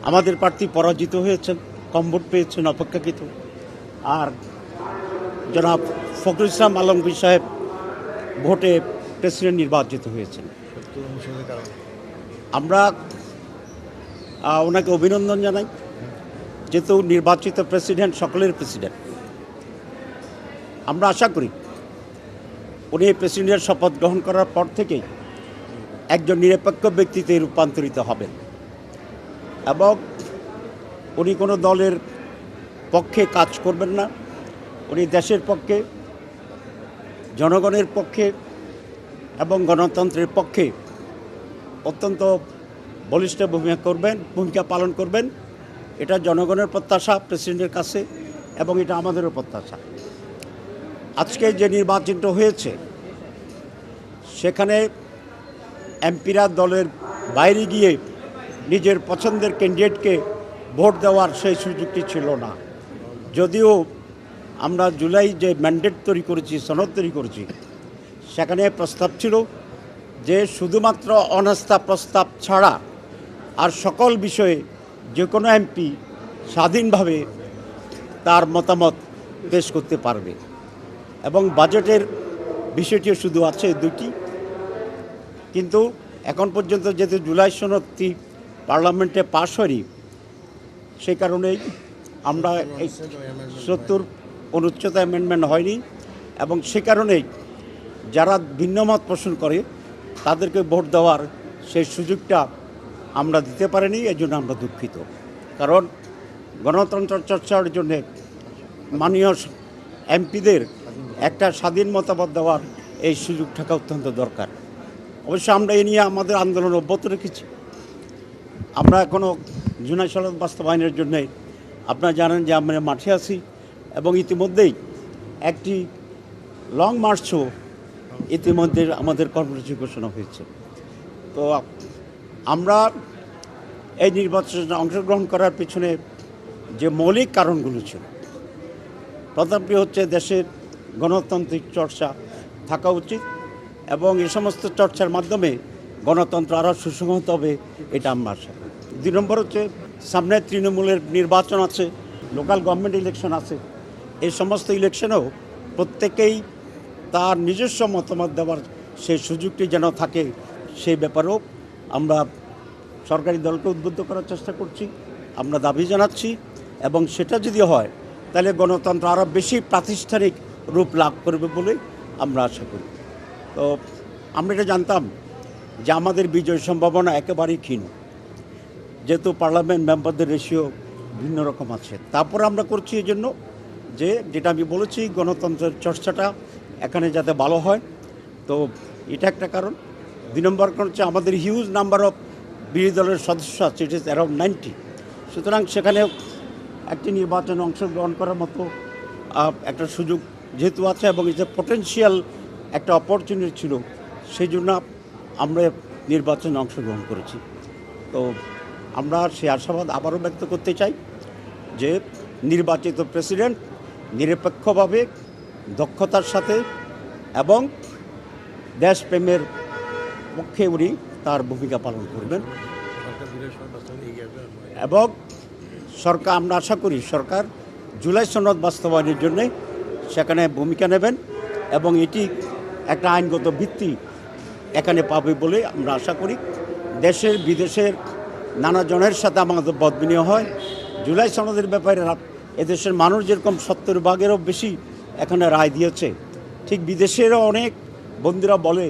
আমাদের প্রার্থী পরাজিত হয়েছেন, কম ভোট পেয়েছেন অপেক্ষাকৃত। আর জনাব ফখরুল ইসলাম আলমগীর সাহেব ভোটে প্রেসিডেন্ট নির্বাচিত হয়েছেন। আমরা ওনাকে অভিনন্দন জানাই, যেহেতু নির্বাচিত প্রেসিডেন্ট সকলের প্রেসিডেন্ট। আমরা আশা করি উনি প্রেসিডেন্টের শপথ গ্রহণ করার পর থেকেই একজন নিরপেক্ষ ব্যক্তিতে রূপান্তরিত হবেন এবং উনি কোনো দলের পক্ষে কাজ করবেন না। উনি দেশের পক্ষে, জনগণের পক্ষে এবং গণতন্ত্রের পক্ষে অত্যন্ত বলিষ্ঠ ভূমিকা পালন করবেন। এটা জনগণের প্রত্যাশা প্রেসিডেন্টের কাছে এবং এটা আমাদেরও প্রত্যাশা। আজকে যে নির্বাচনটা হয়েছে সেখানে এমপিরা দলের বাইরে গিয়ে নিজের পছন্দের ক্যান্ডিডেটকে ভোট দেওয়ার সেই সুযোগটি ছিল না। যদিও আমরা জুলাই যে ম্যান্ডেট তৈরি করেছি, সনদ তৈরি করেছি, সেখানে প্রস্তাব ছিল যে শুধুমাত্র অনাস্থা প্রস্তাব ছাড়া আর সকল বিষয়ে যে কোনো এমপি স্বাধীনভাবে তার মতামত পেশ করতে পারবে এবং বাজেটের বিষয়টিও শুধু আছে দুটি। কিন্তু এখন পর্যন্ত যেহেতু জুলাই সনদটি পার্লামেন্টে পাশ হয়নি, সেই কারণেই আমরা এই 70 অনুচ্ছেদ অ্যামেন্ডমেন্ট হয়নি এবং সে কারণেই যারা ভিন্নমত পোষণ করে তাদেরকে ভোট দেওয়ার সেই সুযোগটা আমরা দিতে পারিনি। এই জন্য আমরা দুঃখিত, কারণ গণতন্ত্র চর্চার জন্যে মাননীয় এমপিদের একটা স্বাধীন মতামত দেওয়ার এই সুযোগ থাকা অত্যন্ত দরকার। অবশ্য আমরা এ নিয়ে আমাদের আন্দোলন অব্যাহত রেখেছি। আমরা এখনও জুলাই সনদ বাস্তবায়নের জন্যে আপনারা জানেন যে আমরা মাঠে আছি এবং ইতিমধ্যেই একটি লং মার্চও ইতিমধ্যে আমাদের কর্মসূচি ঘোষণা হয়েছে। তো আমরা এই নির্বাচনে অংশগ্রহণ করার পিছনে যে মৌলিক কারণগুলো ছিল, প্রথমটি হচ্ছে দেশের গণতান্ত্রিক চর্চা থাকা উচিত এবং এই সমস্ত চর্চার মাধ্যমে গণতন্ত্র আরও সুসংহত হবে, এটা আমরা আশা করি। 2 নম্বর হচ্ছে সামনে তৃণমূলের নির্বাচন আছে, লোকাল গভর্নমেন্ট ইলেকশন আছে। এই সমস্ত ইলেকশনেও প্রত্যেকেই তার নিজস্ব মতামত দেওয়ার সেই সুযোগটি যেন থাকে, সেই ব্যাপারেও আমরা সরকারি দলকে উদ্বুদ্ধ করার চেষ্টা করছি, আমরা দাবি জানাচ্ছি এবং সেটা যদি হয় তাহলে গণতন্ত্র আরও বেশি প্রাতিষ্ঠানিক রূপ লাভ করবে বলে আমরা আশা করি। তো আমরা এটা জানতাম যে আমাদের বিজয় সম্ভাবনা একেবারেই ক্ষীণ, যেহেতু পার্লামেন্ট মেম্বারদের রেশিও ভিন্ন রকম আছে। তারপর আমরা করছি এই জন্য যে যেটা আমি বলেছি, গণতন্ত্রের চর্চাটা এখানে যাতে ভালো হয়। তো এটা একটা কারণ। 2 নম্বর কারণ হচ্ছে আমাদের হিউজ নাম্বার অফ বিরোধী দলের সদস্য আছে, ইট ইজ অ্যারাউন্ড 90। সুতরাং সেখানে একটি নির্বাচনে অংশগ্রহণ করার মতো একটা সুযোগ যেহেতু আছে এবং এই যে পটেনশিয়াল একটা অপরচুনিটি ছিল, সেই জন্য আমরা নির্বাচনে অংশগ্রহণ করেছি। তো আমরা সেই আশাবাদ আবারও ব্যক্ত করতে চাই যে নির্বাচিত প্রেসিডেন্ট নিরপেক্ষভাবে, দক্ষতার সাথে এবং দেশপ্রেমের পক্ষে উনি তার ভূমিকা পালন করবেন এবং সরকার, আমরা আশা করি সরকার জুলাই সনদ বাস্তবায়নের জন্যে সেখানে ভূমিকা নেবেন এবং এটি একটা আইনগত ভিত্তি এখানে পাবে বলে আমরা আশা করি। দেশের বিদেশের নানা জনের সাথে আমাদের মত বিনিময় হয়। জুলাই সনদের ব্যাপারে এদেশের মানুষ যেরকম 70% বেশি এখানে রায় দিয়েছে, ঠিক বিদেশেরও অনেক বন্ধুরা বলে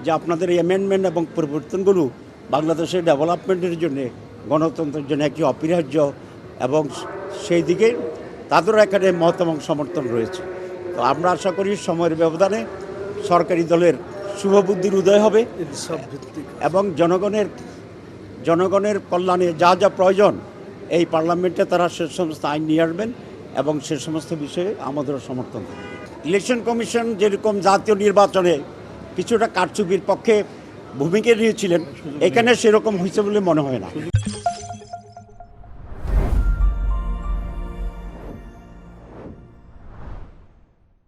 যে আপনাদের এই অ্যামেন্ডমেন্ট এবং পরিবর্তনগুলো বাংলাদেশের ডেভেলপমেন্টের জন্যে, গণতন্ত্রের জন্য একটি অপরিহার্য এবং সেই দিকে তাদেরও এখানে মত এবং সমর্থন রয়েছে। তো আমরা আশা করি সময়ের ব্যবধানে সরকারি দলের শুভবুদ্ধির উদয় হবে এবং জনগণের কল্যাণে যা যা প্রয়োজন এই পার্লামেন্টে তারা সে সমস্ত আইন নিয়ে আসবেন এবং সে সমস্ত বিষয়ে আমাদেরও সমর্থন করবে। ইলেকশন কমিশন যেরকম জাতীয় নির্বাচনে কিছুটা কারচুপির পক্ষে ভূমিকা নিয়েছিলেন, এখানে সেরকম হয়েছে বলে মনে হয় না।